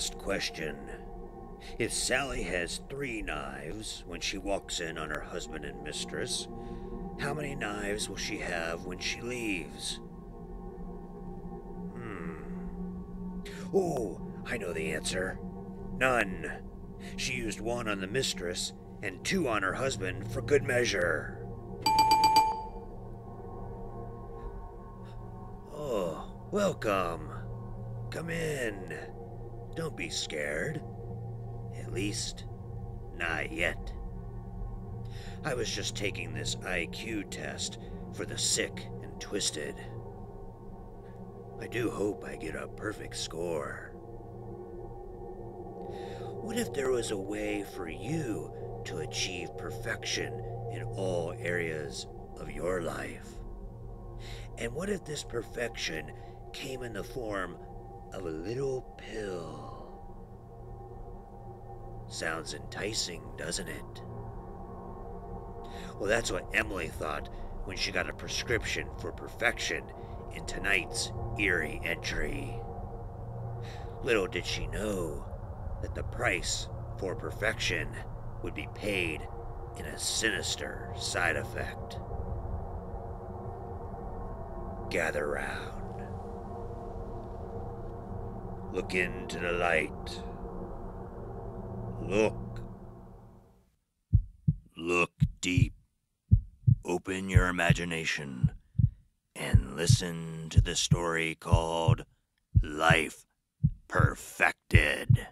last question. If Sally has 3 knives when she walks in on her husband and mistress, how many knives will she have when she leaves? Oh, I know the answer. None. She used 1 on the mistress and 2 on her husband for good measure. Oh, welcome. Come in. Don't be scared. At least, not yet. I was just taking this IQ test for the sick and twisted. I do hope I get a perfect score. What if there was a way for you to achieve perfection in all areas of your life? And what if this perfection came in the form of a little pill? Sounds enticing, doesn't it? Well, that's what Emily thought when she got a prescription for perfection in tonight's eerie entry. Little did she know that the price for perfection would be paid in a sinister side effect. Gather round. Look into the light. Look deep. Open your imagination and listen to the story called Life Perfected.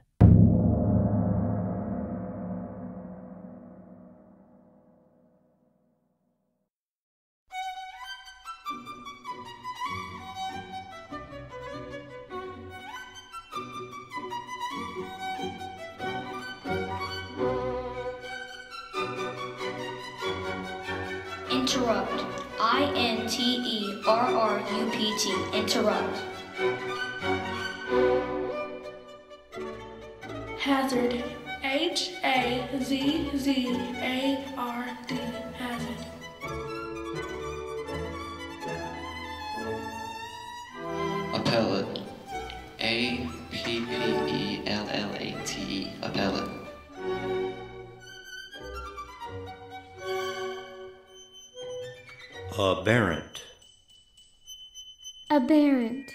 Interrupt. INTERRUPT. Interrupt. Hazard. HAZZARD. Hazard. Appellate. APPELLATE. Appellate. Aberrant. Aberrant. ABERANT.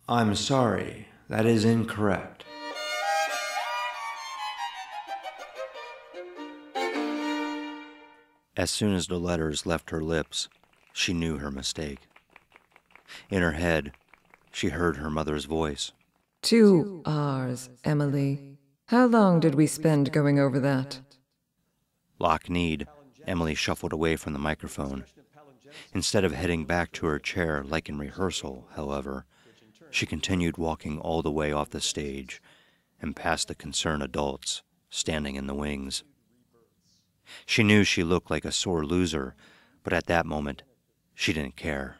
I'm sorry, that is incorrect. As soon as the letters left her lips, she knew her mistake. In her head, she heard her mother's voice. 2 R's, Emily. How long did we spend going over that? Lock-kneed, Emily shuffled away from the microphone. Instead of heading back to her chair like in rehearsal, however, she continued walking all the way off the stage and past the concerned adults standing in the wings. She knew she looked like a sore loser, but at that moment, she didn't care.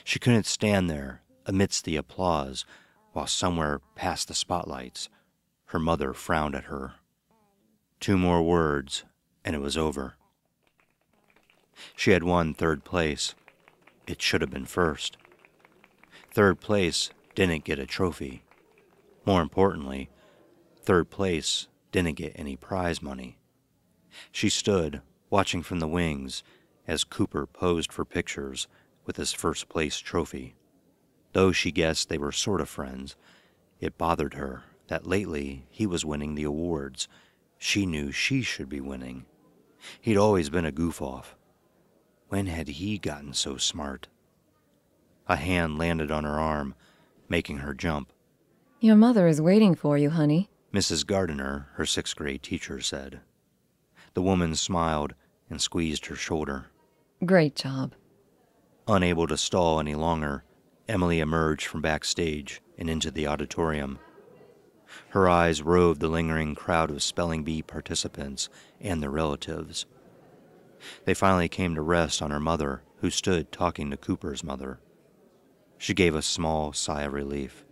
She couldn't stand there amidst the applause while somewhere past the spotlights, her mother frowned at her. 2 more words, and it was over. She had won 3rd place. It should have been 1st. 3rd place didn't get a trophy. More importantly, 3rd place didn't get any prize money. She stood, watching from the wings, as Cooper posed for pictures with his 1st place trophy. Though she guessed they were sort of friends, it bothered her that lately he was winning the awards she knew she should be winning. He'd always been a goof-off. When had he gotten so smart? A hand landed on her arm, making her jump. Your mother is waiting for you, honey, Mrs. Gardiner, her 6th grade teacher, said. The woman smiled and squeezed her shoulder. Great job. Unable to stall any longer, Emily emerged from backstage and into the auditorium. Her eyes roved the lingering crowd of spelling bee participants and their relatives. They finally came to rest on her mother, who stood talking to Cooper's mother. She gave a small sigh of relief.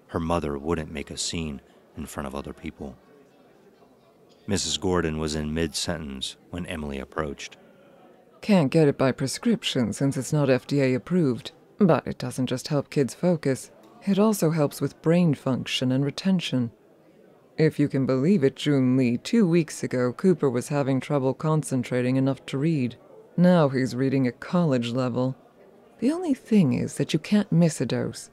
Her mother wouldn't make a scene in front of other people. Mrs. Gordon was in mid-sentence when Emily approached. Can't get it by prescription since it's not FDA approved. But it doesn't just help kids focus. It also helps with brain function and retention. If you can believe it, June Lee, 2 weeks ago, Cooper was having trouble concentrating enough to read. Now he's reading at college level. The only thing is that you can't miss a dose.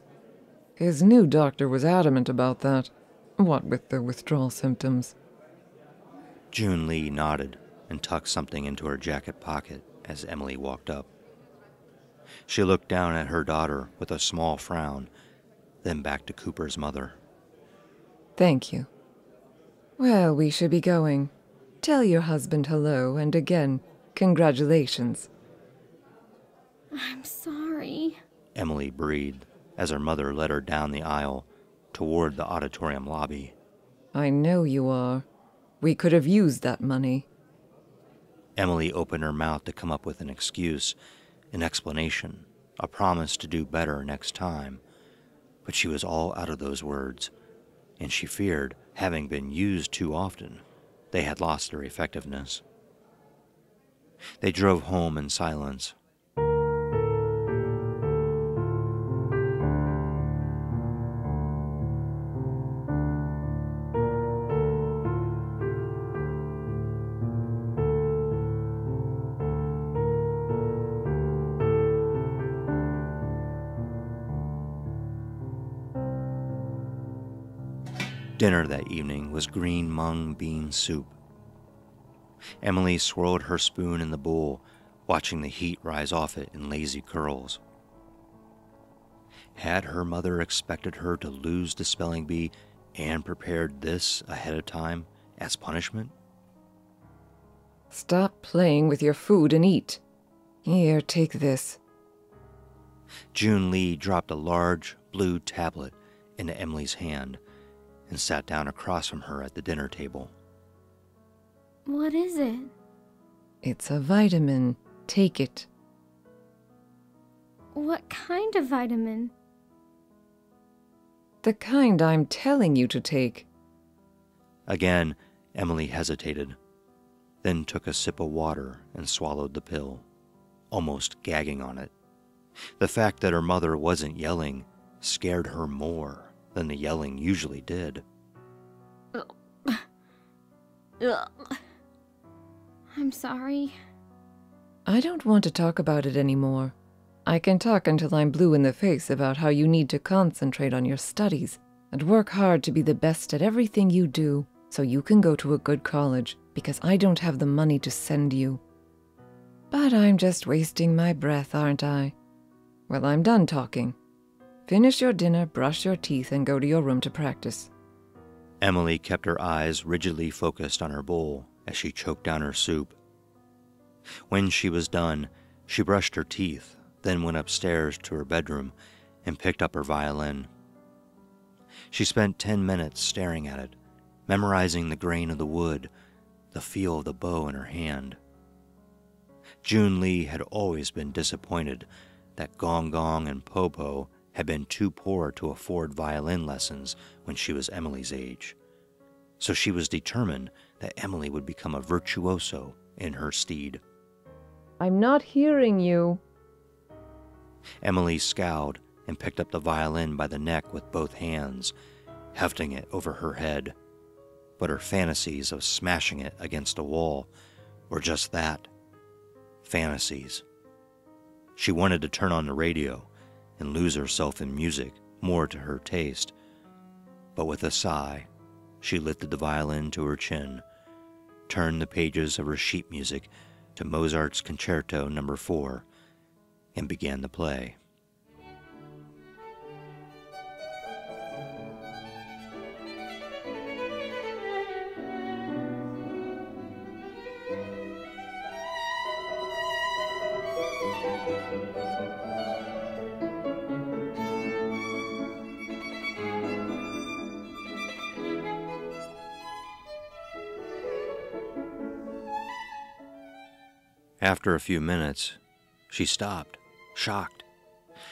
His new doctor was adamant about that, what with the withdrawal symptoms. June Lee nodded and tucked something into her jacket pocket as Emily walked up. She looked down at her daughter with a small frown, then back to Cooper's mother. Thank you. Well, we should be going. Tell your husband hello, and again, congratulations. I'm sorry, Emily breathed as her mother led her down the aisle toward the auditorium lobby. I know you are. We could have used that money. Emily opened her mouth to come up with an excuse, an explanation, a promise to do better next time, but she was all out of those words, and she feared, having been used too often, they had lost their effectiveness. They drove home in silence. Dinner that evening was green mung bean soup. Emily swirled her spoon in the bowl, watching the heat rise off it in lazy curls. Had her mother expected her to lose the spelling bee and prepared this ahead of time as punishment? Stop playing with your food and eat. Here, take this. June Lee dropped a large blue tablet into Emily's hand and sat down across from her at the dinner table. what is it? It's a vitamin. Take it. What kind of vitamin? The kind I'm telling you to take. Again, Emily hesitated, then took a sip of water and swallowed the pill, almost gagging on it. The fact that her mother wasn't yelling scared her more than the yelling usually did. I'm sorry. I don't want to talk about it anymore. I can talk until I'm blue in the face about how you need to concentrate on your studies and work hard to be the best at everything you do so you can go to a good college, because I don't have the money to send you. But I'm just wasting my breath, aren't I? Well, I'm done talking. Finish your dinner, brush your teeth, and go to your room to practice. Emily kept her eyes rigidly focused on her bowl as she choked down her soup. When she was done, she brushed her teeth, then went upstairs to her bedroom and picked up her violin. She spent 10 minutes staring at it, memorizing the grain of the wood, the feel of the bow in her hand. June Lee had always been disappointed that Gong Gong and Po Po had been too poor to afford violin lessons when she was Emily's age, so she was determined that Emily would become a virtuoso in her stead. I'm not hearing you. Emily scowled and picked up the violin by the neck with both hands, hefting it over her head, but her fantasies of smashing it against a wall were just that, fantasies. She wanted to turn on the radio and lose herself in music more to her taste, but with a sigh, she lifted the violin to her chin, turned the pages of her sheet music to Mozart's Concerto No. 4, and began to play. After a few minutes, she stopped, shocked.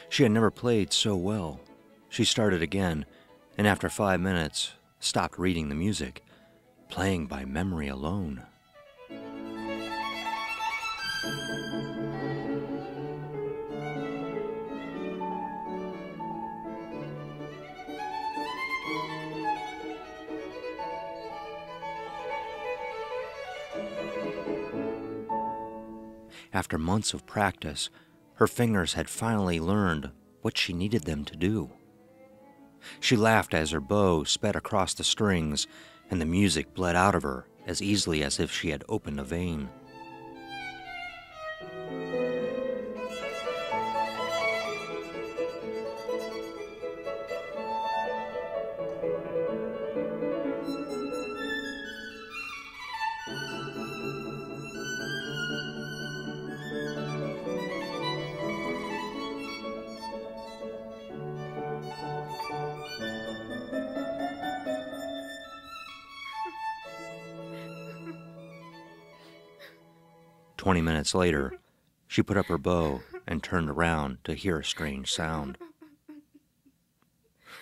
She had never played so well. She started again, and after 5 minutes, stopped reading the music, playing by memory alone. After months of practice, her fingers had finally learned what she needed them to do. She laughed as her bow sped across the strings, and the music bled out of her as easily as if she had opened a vein. "20 minutes later, she put up her bow and turned around to hear a strange sound.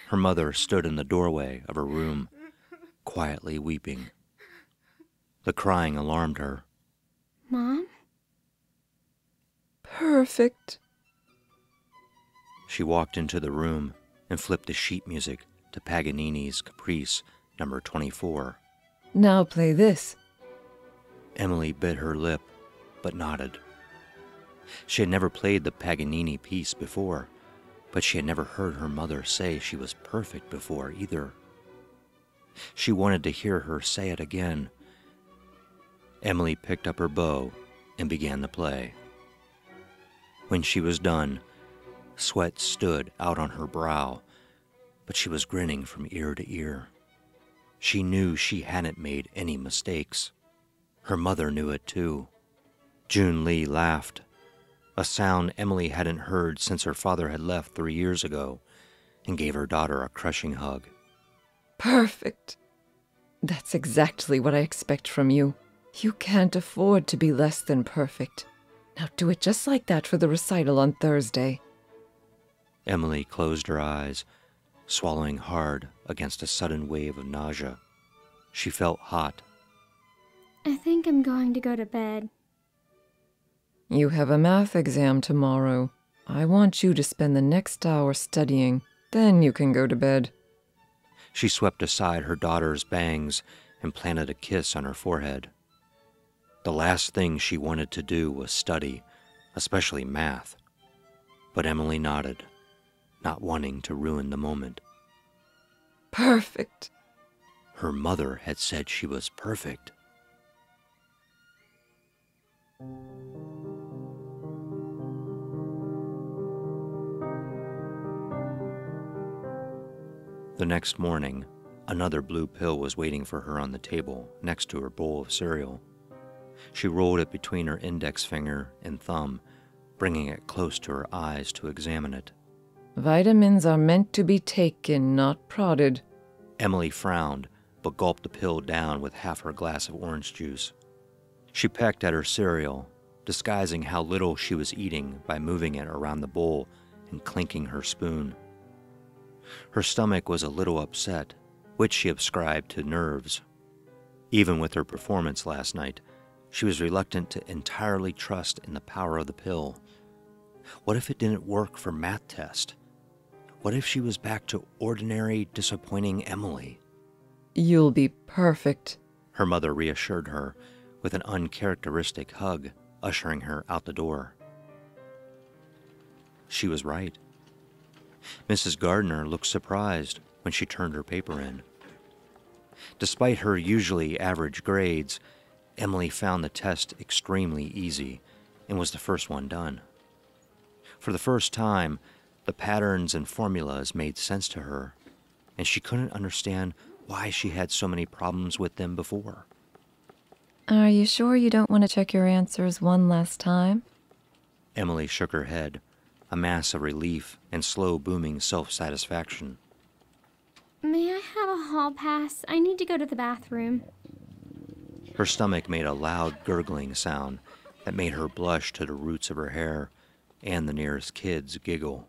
Her mother stood in the doorway of her room, quietly weeping. The crying alarmed her. Mom? Perfect. She walked into the room and flipped the sheet music to Paganini's Caprice number 24. Now play this. Emily bit her lip, but nodded. She had never played the Paganini piece before, but she had never heard her mother say she was perfect before either. She wanted to hear her say it again. Emily picked up her bow and began to play. When she was done, sweat stood out on her brow, but she was grinning from ear to ear. She knew she hadn't made any mistakes. Her mother knew it too. June Lee laughed, a sound Emily hadn't heard since her father had left 3 years ago, and gave her daughter a crushing hug. Perfect. That's exactly what I expect from you. You can't afford to be less than perfect. Now do it just like that for the recital on Thursday. Emily closed her eyes, swallowing hard against a sudden wave of nausea. She felt hot. I think I'm going to go to bed. You have a math exam tomorrow. I want you to spend the next hour studying. Then you can go to bed. She swept aside her daughter's bangs and planted a kiss on her forehead. The last thing she wanted to do was study, especially math. But Emily nodded, not wanting to ruin the moment. Perfect. Her mother had said she was perfect. The next morning, another blue pill was waiting for her on the table next to her bowl of cereal. She rolled it between her index finger and thumb, bringing it close to her eyes to examine it. Vitamins are meant to be taken, not prodded. Emily frowned, but gulped the pill down with half her glass of orange juice. She pecked at her cereal, disguising how little she was eating by moving it around the bowl and clinking her spoon. Her stomach was a little upset, which she ascribed to nerves. Even with her performance last night, she was reluctant to entirely trust in the power of the pill. What if it didn't work for math test? What if she was back to ordinary, disappointing Emily? You'll be perfect, her mother reassured her with an uncharacteristic hug, ushering her out the door. She was right. Mrs. Gardner looked surprised when she turned her paper in. Despite her usually average grades, Emily found the test extremely easy and was the first one done. For the first time, the patterns and formulas made sense to her, and she couldn't understand why she had so many problems with them before. Are you sure you don't want to check your answers one last time? Emily shook her head, a mass of relief and slow booming self-satisfaction. May I have a hall pass? I need to go to the bathroom. Her stomach made a loud gurgling sound that made her blush to the roots of her hair, and the nearest kids giggle.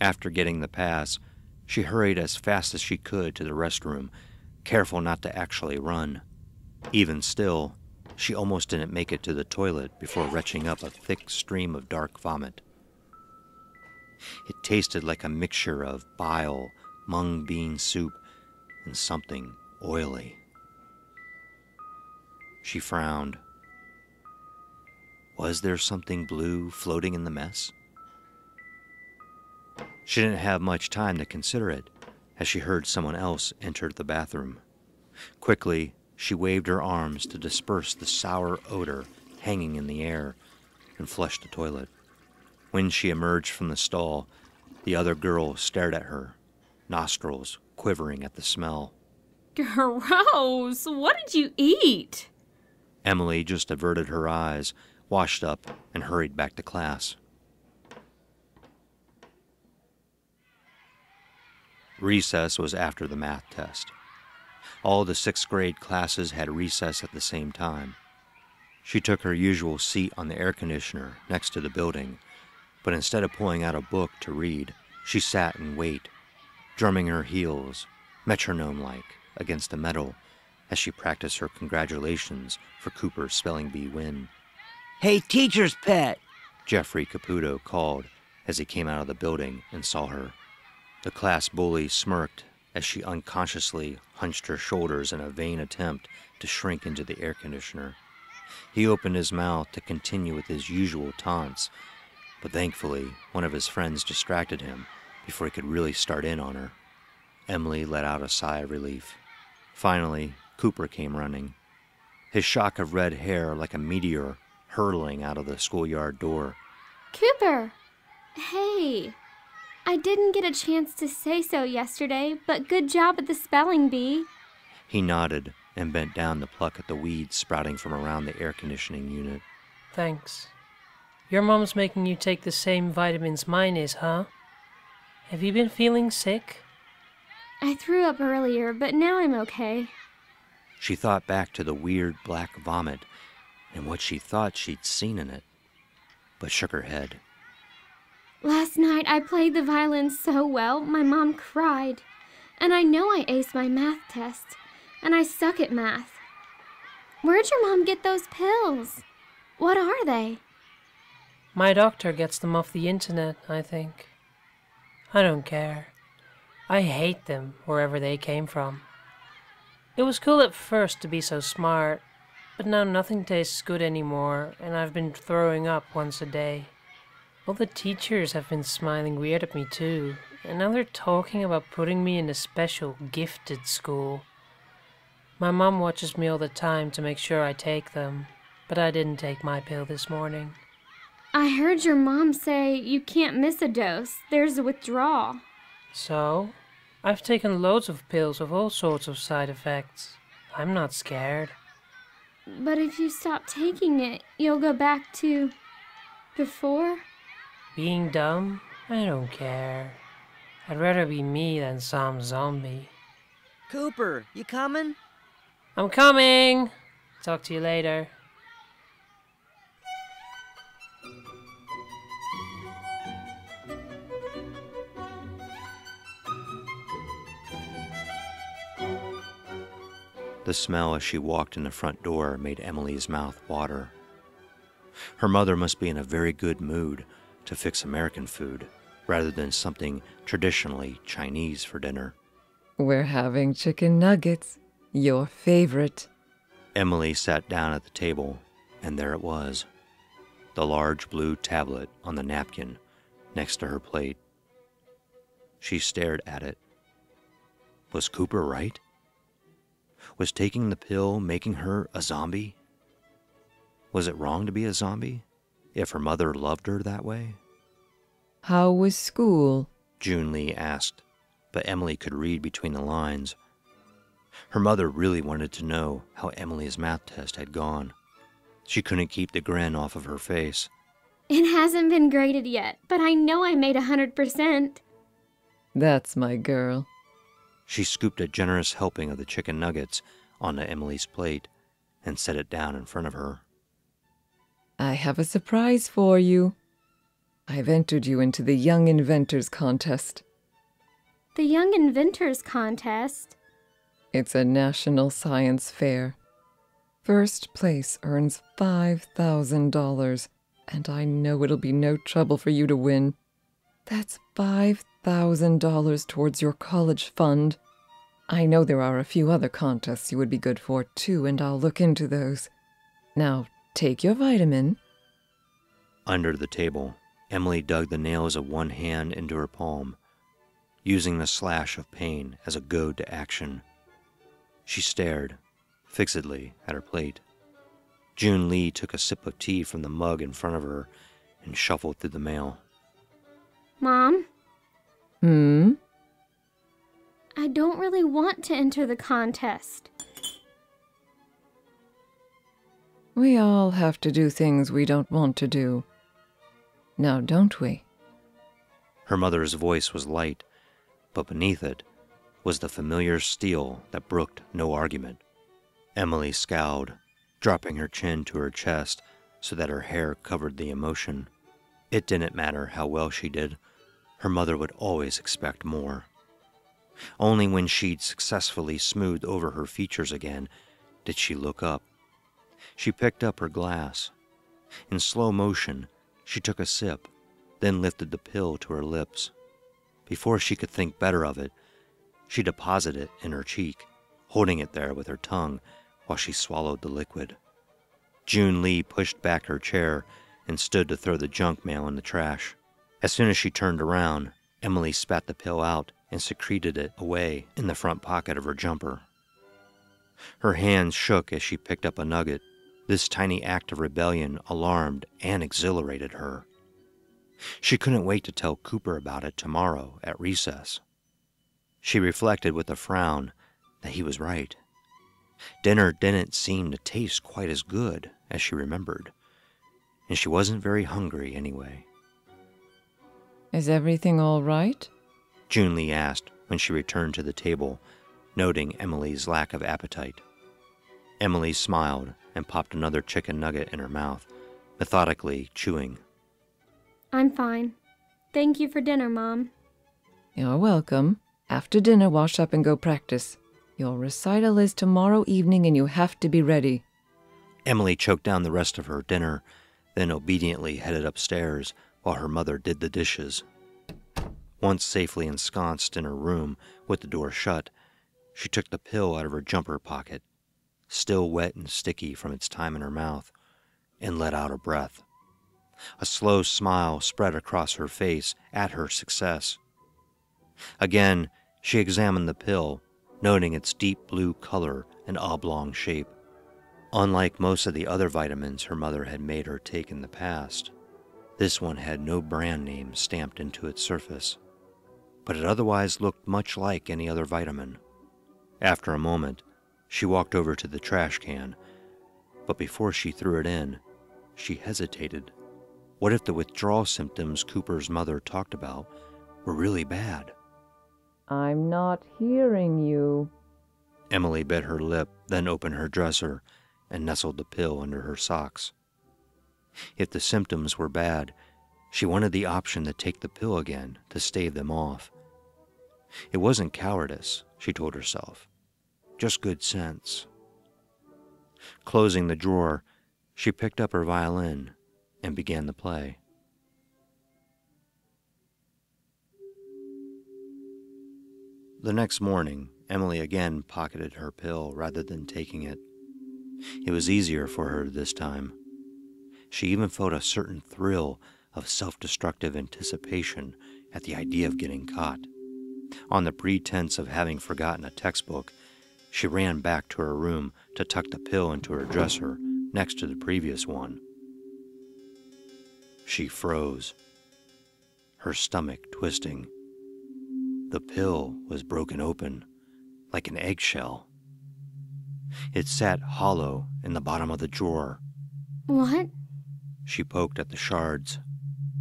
After getting the pass, she hurried as fast as she could to the restroom, careful not to actually run. Even still, she almost didn't make it to the toilet before retching up a thick stream of dark vomit. It tasted like a mixture of bile, mung bean soup, and something oily. She frowned. Was there something blue floating in the mess? She didn't have much time to consider it, as she heard someone else enter the bathroom. Quickly, she waved her arms to disperse the sour odor hanging in the air and flushed the toilet. When she emerged from the stall, the other girl stared at her, nostrils quivering at the smell. Gross! What did you eat? Emily just averted her eyes, washed up, and hurried back to class. Recess was after the math test. All the 6th grade classes had recess at the same time. She took her usual seat on the air conditioner next to the building, but instead of pulling out a book to read, she sat and waited, drumming her heels, metronome-like, against the metal as she practiced her congratulations for Cooper's spelling bee win. "Hey, teacher's pet!" Jeffrey Caputo called as he came out of the building and saw her. The class bully smirked as she unconsciously hunched her shoulders in a vain attempt to shrink into the air conditioner. He opened his mouth to continue with his usual taunts, but thankfully one of his friends distracted him before he could really start in on her. Emily let out a sigh of relief. Finally, Cooper came running, his shock of red hair like a meteor hurtling out of the schoolyard door. Cooper! Hey! I didn't get a chance to say so yesterday, but good job at the spelling bee. He nodded and bent down to pluck at the weeds sprouting from around the air conditioning unit. Thanks. Your mom's making you take the same vitamins mine is, huh? Have you been feeling sick? I threw up earlier, but now I'm okay. She thought back to the weird black vomit and what she thought she'd seen in it, but shook her head. Last night I played the violin so well, my mom cried. And I know I aced my math test, and I suck at math. Where'd your mom get those pills? What are they? My doctor gets them off the internet, I think. I don't care. I hate them wherever they came from. It was cool at first to be so smart, but now nothing tastes good anymore, and I've been throwing up once a day. All the teachers have been smiling weird at me too, and now they're talking about putting me in a special gifted school. My mom watches me all the time to make sure I take them, but I didn't take my pill this morning. I heard your mom say you can't miss a dose. There's a withdrawal. So, I've taken loads of pills with all sorts of side effects. I'm not scared. But if you stop taking it, you'll go back to before? Being dumb? I don't care. I'd rather be me than some zombie. Cooper, you coming? I'm coming! Talk to you later. The smell as she walked in the front door made Emily's mouth water. Her mother must be in a very good mood to fix American food, rather than something traditionally Chinese for dinner. We're having chicken nuggets, your favorite. Emily sat down at the table, and there it was, the large blue tablet on the napkin next to her plate. She stared at it. Was Cooper right? Was taking the pill making her a zombie? Was it wrong to be a zombie if her mother loved her that way? How was school? June Lee asked, but Emily could read between the lines. Her mother really wanted to know how Emily's math test had gone. She couldn't keep the grin off of her face. It hasn't been graded yet, but I know I made 100%. That's my girl. She scooped a generous helping of the chicken nuggets onto Emily's plate and set it down in front of her. I have a surprise for you. I've entered you into the Young Inventors Contest. The Young Inventors Contest? It's a national science fair. First place earns $5,000, and I know it'll be no trouble for you to win. That's $5,000 towards your college fund. I know there are a few other contests you would be good for, too, and I'll look into those. Now, take your vitamin. Under the table, Emily dug the nails of one hand into her palm, using the slash of pain as a goad to action. She stared fixedly at her plate. June Lee took a sip of tea from the mug in front of her and shuffled through the mail. Mom? I don't really want to enter the contest. We all have to do things we don't want to do. Now, don't we? Her mother's voice was light, but beneath it was the familiar steel that brooked no argument. Emily scowled, dropping her chin to her chest so that her hair covered the emotion. It didn't matter how well she did. Her mother would always expect more. Only when she'd successfully smoothed over her features again did she look up. She picked up her glass. In slow motion, she took a sip, then lifted the pill to her lips. Before she could think better of it, she deposited it in her cheek, holding it there with her tongue while she swallowed the liquid. June Lee pushed back her chair and stood to throw the junk mail in the trash. As soon as she turned around, Emily spat the pill out and secreted it away in the front pocket of her jumper. Her hands shook as she picked up a nugget. This tiny act of rebellion alarmed and exhilarated her. She couldn't wait to tell Cooper about it tomorrow at recess. She reflected with a frown that he was right. Dinner didn't seem to taste quite as good as she remembered, and she wasn't very hungry anyway. Is everything all right? June Lee asked when she returned to the table, noting Emily's lack of appetite. Emily smiled and popped another chicken nugget in her mouth, methodically chewing. I'm fine. Thank you for dinner, Mom. You're welcome. After dinner, wash up and go practice. Your recital is tomorrow evening and you have to be ready. Emily choked down the rest of her dinner, then obediently headed upstairs while her mother did the dishes. Once safely ensconced in her room with the door shut, she took the pill out of her jumper pocket, still wet and sticky from its time in her mouth, and let out a breath. A slow smile spread across her face at her success. Again, she examined the pill, noting its deep blue color and oblong shape. Unlike most of the other vitamins her mother had made her take in the past, this one had no brand name stamped into its surface, but it otherwise looked much like any other vitamin. After a moment, she walked over to the trash can, but before she threw it in, she hesitated. What if the withdrawal symptoms Cooper's mother talked about were really bad? I'm not hearing you. Emily bit her lip, then opened her dresser and nestled the pill under her socks. If the symptoms were bad, she wanted the option to take the pill again to stave them off. It wasn't cowardice, she told herself, just good sense. Closing the drawer, she picked up her violin and began to play. The next morning, Emily again pocketed her pill rather than taking it. It was easier for her this time. She even felt a certain thrill of self-destructive anticipation at the idea of getting caught. On the pretense of having forgotten a textbook, she ran back to her room to tuck the pill into her dresser next to the previous one. She froze, her stomach twisting. The pill was broken open, like an eggshell. It sat hollow in the bottom of the drawer. What? She poked at the shards.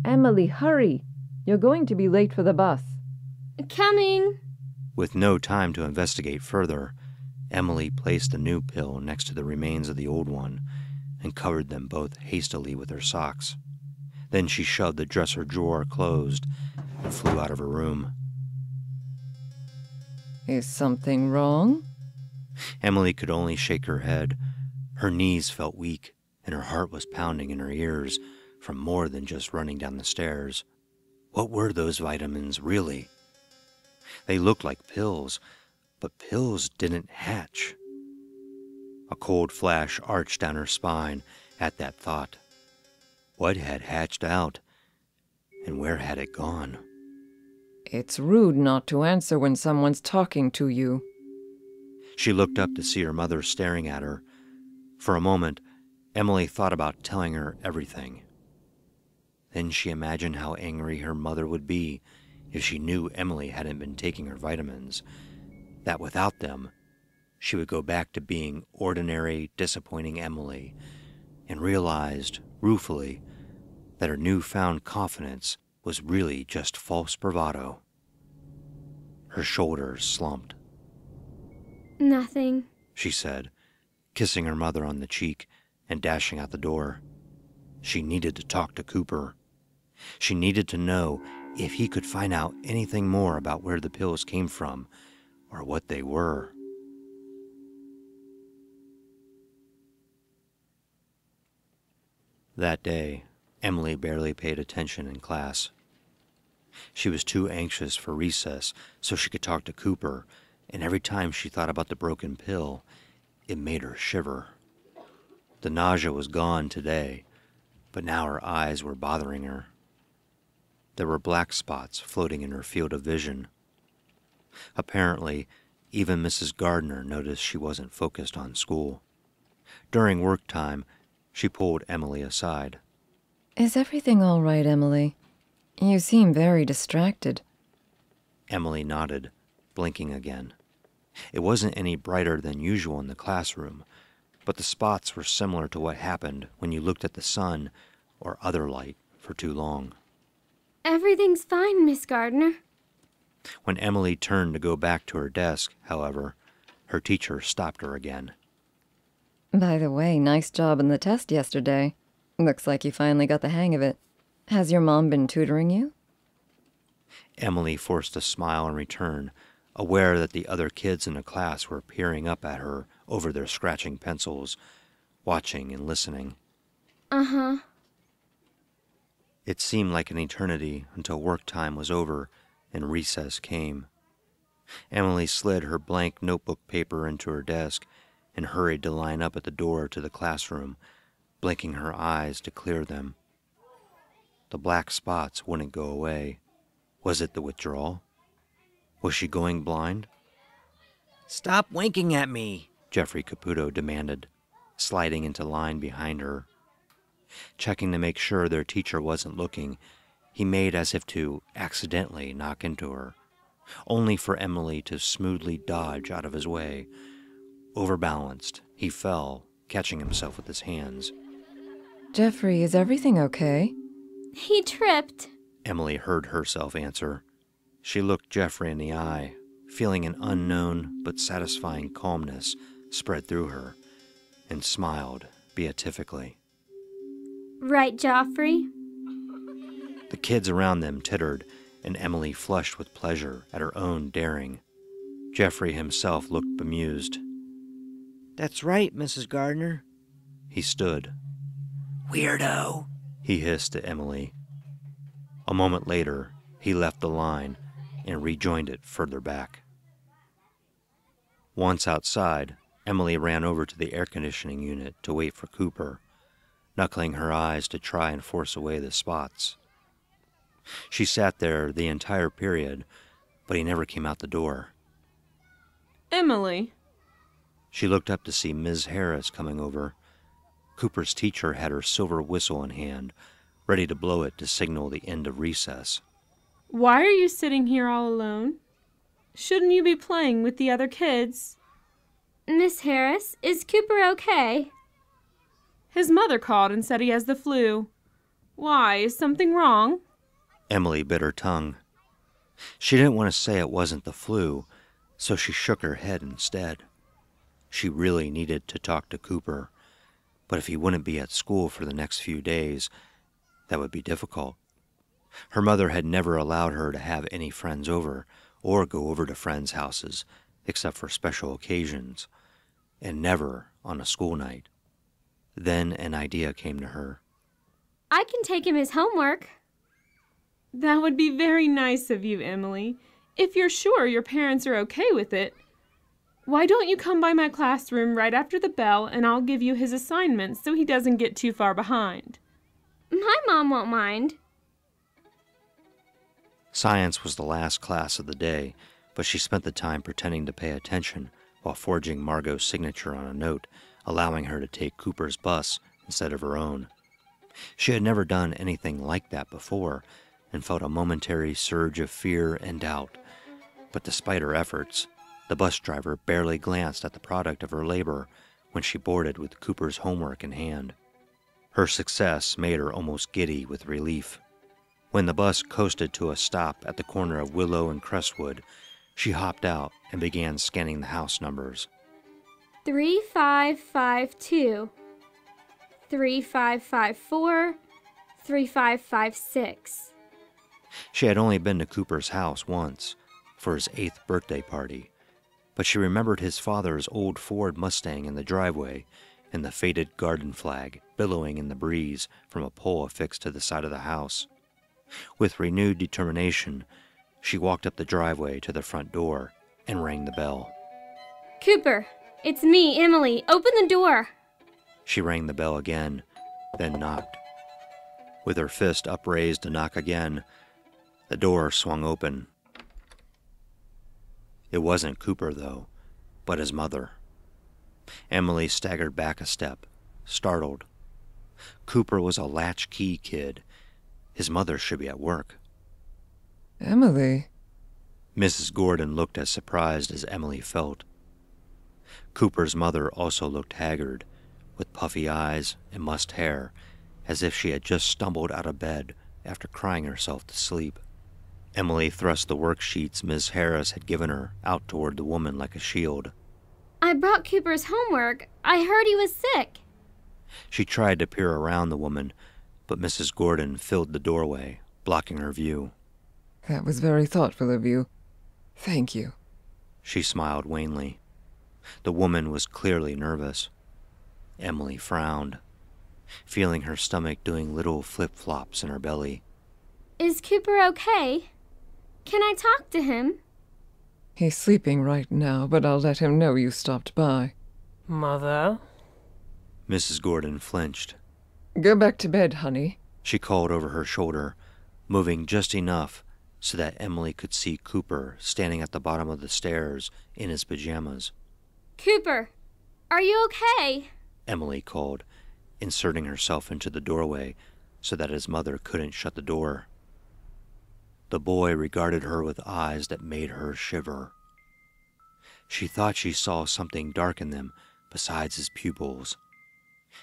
Emily, hurry! You're going to be late for the bus. Coming! With no time to investigate further, Emily placed the new pill next to the remains of the old one and covered them both hastily with her socks. Then she shoved the dresser drawer closed and flew out of her room. Is something wrong? Emily could only shake her head. Her knees felt weak, and her heart was pounding in her ears from more than just running down the stairs. What were those vitamins, really? They looked like pills, but pills didn't hatch. A cold flash arched down her spine at that thought. What had hatched out, and where had it gone? It's rude not to answer when someone's talking to you. She looked up to see her mother staring at her. For a moment, Emily thought about telling her everything. Then she imagined how angry her mother would be if she knew Emily hadn't been taking her vitamins, that without them, she would go back to being ordinary, disappointing Emily, and realized, ruefully, that her newfound confidence was really just false bravado. Her shoulders slumped. Nothing, She said, kissing her mother on the cheek and dashing out the door. She needed to talk to Cooper. She needed to know if he could find out anything more about where the pills came from or what they were. That day, Emily barely paid attention in class. She was too anxious for recess so she could talk to Cooper, and every time she thought about the broken pill, it made her shiver. The nausea was gone today, but now her eyes were bothering her. There were black spots floating in her field of vision. Apparently, even Mrs. Gardner noticed she wasn't focused on school. During work time, she pulled Emily aside. Is everything all right, Emily? You seem very distracted. Emily nodded, blinking again. It wasn't any brighter than usual in the classroom, but the spots were similar to what happened when you looked at the sun or other light for too long. Everything's fine, Miss Gardner. When Emily turned to go back to her desk, however, her teacher stopped her again. By the way, nice job on the test yesterday. Looks like you finally got the hang of it. Has your mom been tutoring you? Emily forced a smile in return, aware that the other kids in the class were peering up at her over their scratching pencils, watching and listening. Uh-huh. It seemed like an eternity until work time was over and recess came. Emily slid her blank notebook paper into her desk and hurried to line up at the door to the classroom, blinking her eyes to clear them. The black spots wouldn't go away. Was it the withdrawal? Was she going blind? Stop winking at me, Jeffrey Caputo demanded, sliding into line behind her. Checking to make sure their teacher wasn't looking, he made as if to accidentally knock into her, only for Emily to smoothly dodge out of his way. Overbalanced, he fell, catching himself with his hands. Jeffrey, is everything okay? He tripped, Emily heard herself answer. She looked Jeffrey in the eye, feeling an unknown but satisfying calmness spread through her, and smiled beatifically. Right, Joffrey? The kids around them tittered, and Emily flushed with pleasure at her own daring. Jeffrey himself looked bemused. That's right, Mrs. Gardner. He stood. Weirdo, he hissed to Emily. A moment later, he left the line and rejoined it further back. Once outside, Emily ran over to the air conditioning unit to wait for Cooper, knuckling her eyes to try and force away the spots. She sat there the entire period, but he never came out the door. Emily. She looked up to see Ms. Harris coming over. Cooper's teacher had her silver whistle in hand, ready to blow it to signal the end of recess. Why are you sitting here all alone? Shouldn't you be playing with the other kids? Miss Harris, is Cooper okay? His mother called and said he has the flu. Why, is something wrong? Emily bit her tongue. She didn't want to say it wasn't the flu, so she shook her head instead. She really needed to talk to Cooper, but if he wouldn't be at school for the next few days, that would be difficult. Her mother had never allowed her to have any friends over or go over to friends' houses, except for special occasions. and never on a school night. Then an idea came to her. I can take him his homework. That would be very nice of you, Emily, if you're sure your parents are okay with it. Why don't you come by my classroom right after the bell and I'll give you his assignments so he doesn't get too far behind. My mom won't mind. Science was the last class of the day, but she spent the time pretending to pay attention while forging Margot's signature on a note, allowing her to take Cooper's bus instead of her own. She had never done anything like that before and felt a momentary surge of fear and doubt. But despite her efforts, the bus driver barely glanced at the product of her labor when she boarded with Cooper's homework in hand. Her success made her almost giddy with relief. When the bus coasted to a stop at the corner of Willow and Crestwood, she hopped out and began scanning the house numbers. 3552, 3554, 3556. She had only been to Cooper's house once, for his 8th birthday party, but she remembered his father's old Ford Mustang in the driveway and the faded garden flag billowing in the breeze from a pole affixed to the side of the house. With renewed determination, she walked up the driveway to the front door and rang the bell. Cooper, it's me, Emily. Open the door. She rang the bell again, then knocked. With her fist upraised to knock again, the door swung open. It wasn't Cooper, though, but his mother. Emily staggered back a step, startled. Cooper was a latchkey kid. His mother should be at work. Emily? Mrs. Gordon looked as surprised as Emily felt. Cooper's mother also looked haggard, with puffy eyes and mussed hair, as if she had just stumbled out of bed after crying herself to sleep. Emily thrust the worksheets Miss Harris had given her out toward the woman like a shield. I brought Cooper's homework. I heard he was sick. She tried to peer around the woman, but Mrs. Gordon filled the doorway, blocking her view. That was very thoughtful of you. Thank you. She smiled wanly. The woman was clearly nervous. Emily frowned, feeling her stomach doing little flip-flops in her belly. Is Cooper okay? Can I talk to him? He's sleeping right now, but I'll let him know you stopped by. Mother? Mrs. Gordon flinched. Go back to bed, honey, she called over her shoulder, moving just enough so that Emily could see Cooper standing at the bottom of the stairs in his pajamas. Cooper, are you okay? Emily called, inserting herself into the doorway so that his mother couldn't shut the door. The boy regarded her with eyes that made her shiver. She thought she saw something dark in them besides his pupils.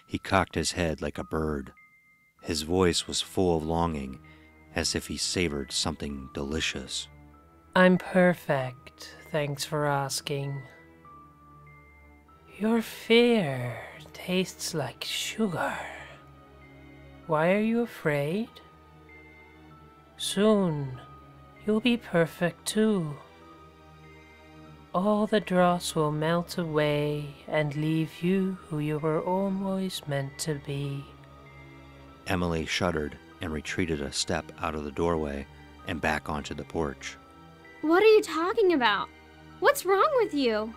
He cocked his head like a bird. His voice was full of longing, as if he savored something delicious. I'm perfect, thanks for asking. Your fear tastes like sugar. Why are you afraid? Soon, you'll be perfect too. All the dross will melt away and leave you who you were always meant to be. Emily shuddered and retreated a step out of the doorway and back onto the porch. What are you talking about? What's wrong with you?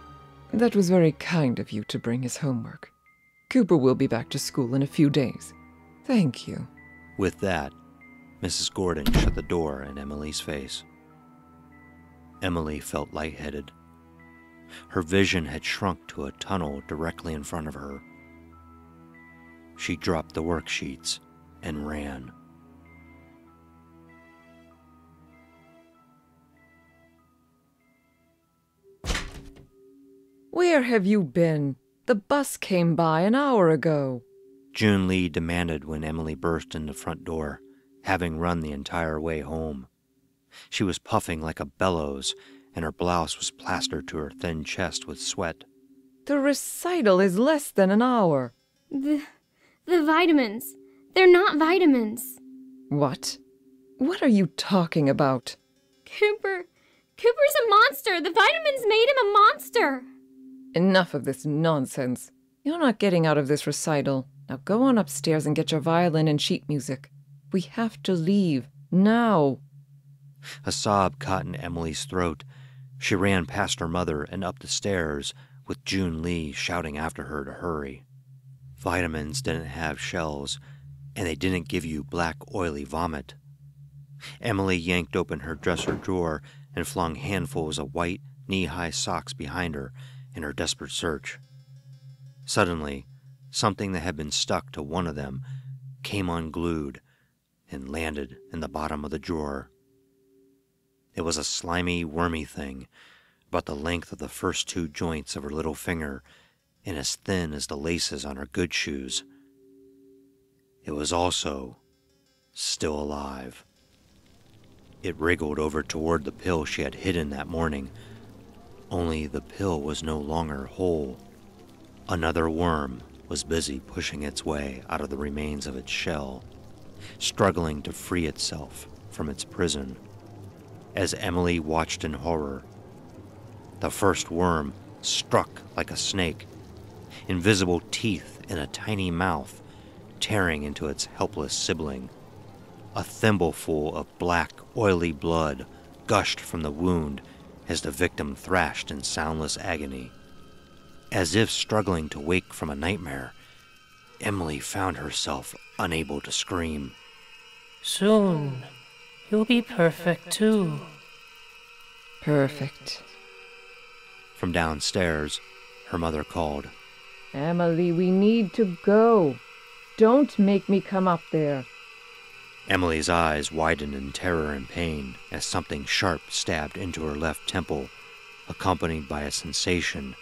That was very kind of you to bring his homework. Cooper will be back to school in a few days. Thank you. With that, Mrs. Gordon shut the door in Emily's face. Emily felt lightheaded. Her vision had shrunk to a tunnel directly in front of her. She dropped the worksheets and ran. Where have you been? The bus came by an hour ago. June Lee demanded when Emily burst in the front door, having run the entire way home. She was puffing like a bellows, and her blouse was plastered to her thin chest with sweat. The recital is less than an hour. The vitamins. They're not vitamins. What? What are you talking about? Cooper's a monster. The vitamins made him a monster. Enough of this nonsense. You're not getting out of this recital. Now go on upstairs and get your violin and sheet music. We have to leave. Now. A sob caught in Emily's throat. She ran past her mother and up the stairs, with June Lee shouting after her to hurry. Vitamins didn't have shells, and they didn't give you black, oily vomit. Emily yanked open her dresser drawer and flung handfuls of white, knee-high socks behind her in her desperate search. Suddenly, something that had been stuck to one of them came unglued and landed in the bottom of the drawer. It was a slimy, wormy thing, about the length of the first 2 joints of her little finger and as thin as the laces on her good shoes. It was also still alive. It wriggled over toward the pill she had hidden that morning, only the pill was no longer whole. Another worm was busy pushing its way out of the remains of its shell, struggling to free itself from its prison. As Emily watched in horror, the first worm struck like a snake, invisible teeth in a tiny mouth tearing into its helpless sibling. A thimbleful of black, oily blood gushed from the wound as the victim thrashed in soundless agony. As if struggling to wake from a nightmare, Emily found herself unable to scream. Soon, you'll be perfect too. Perfect. From downstairs, her mother called. Emily, we need to go. Don't make me come up there. Emily's eyes widened in terror and pain as something sharp stabbed into her left temple, accompanied by a sensation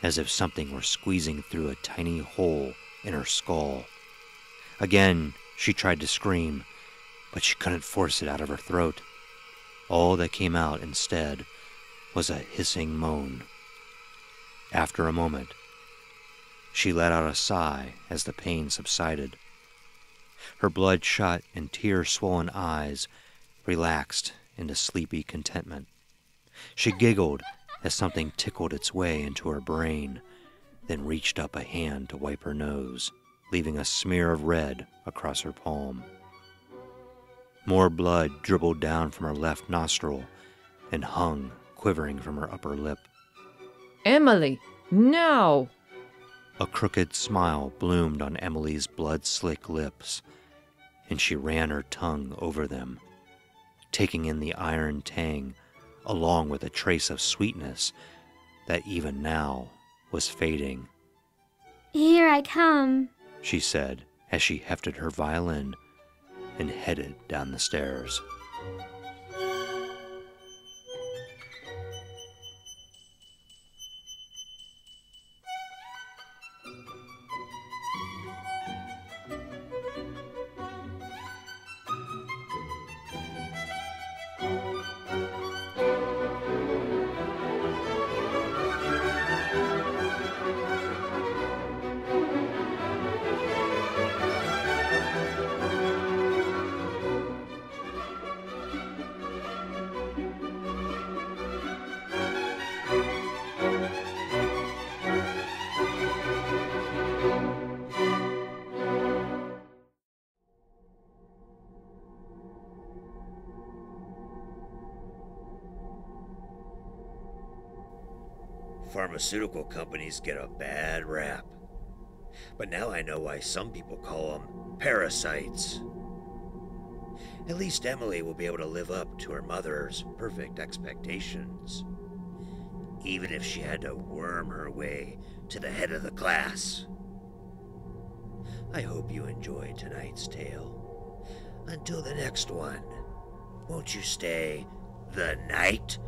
as if something were squeezing through a tiny hole in her skull. Again, she tried to scream, but she couldn't force it out of her throat. All that came out instead was a hissing moan. After a moment, she let out a sigh as the pain subsided. Her bloodshot and tear-swollen eyes relaxed into sleepy contentment. She giggled as something tickled its way into her brain, then reached up a hand to wipe her nose, leaving a smear of red across her palm. More blood dribbled down from her left nostril and hung, quivering from her upper lip. Emily, now! A crooked smile bloomed on Emily's blood-slick lips, and she ran her tongue over them, taking in the iron tang along with a trace of sweetness that even now was fading. Here I come, she said as she hefted her violin and headed down the stairs. Pharmaceutical companies get a bad rap. But now I know why some people call them parasites. At least Emily will be able to live up to her mother's perfect expectations, even if she had to worm her way to the head of the class. I hope you enjoyed tonight's tale. Until the next one, won't you stay the night?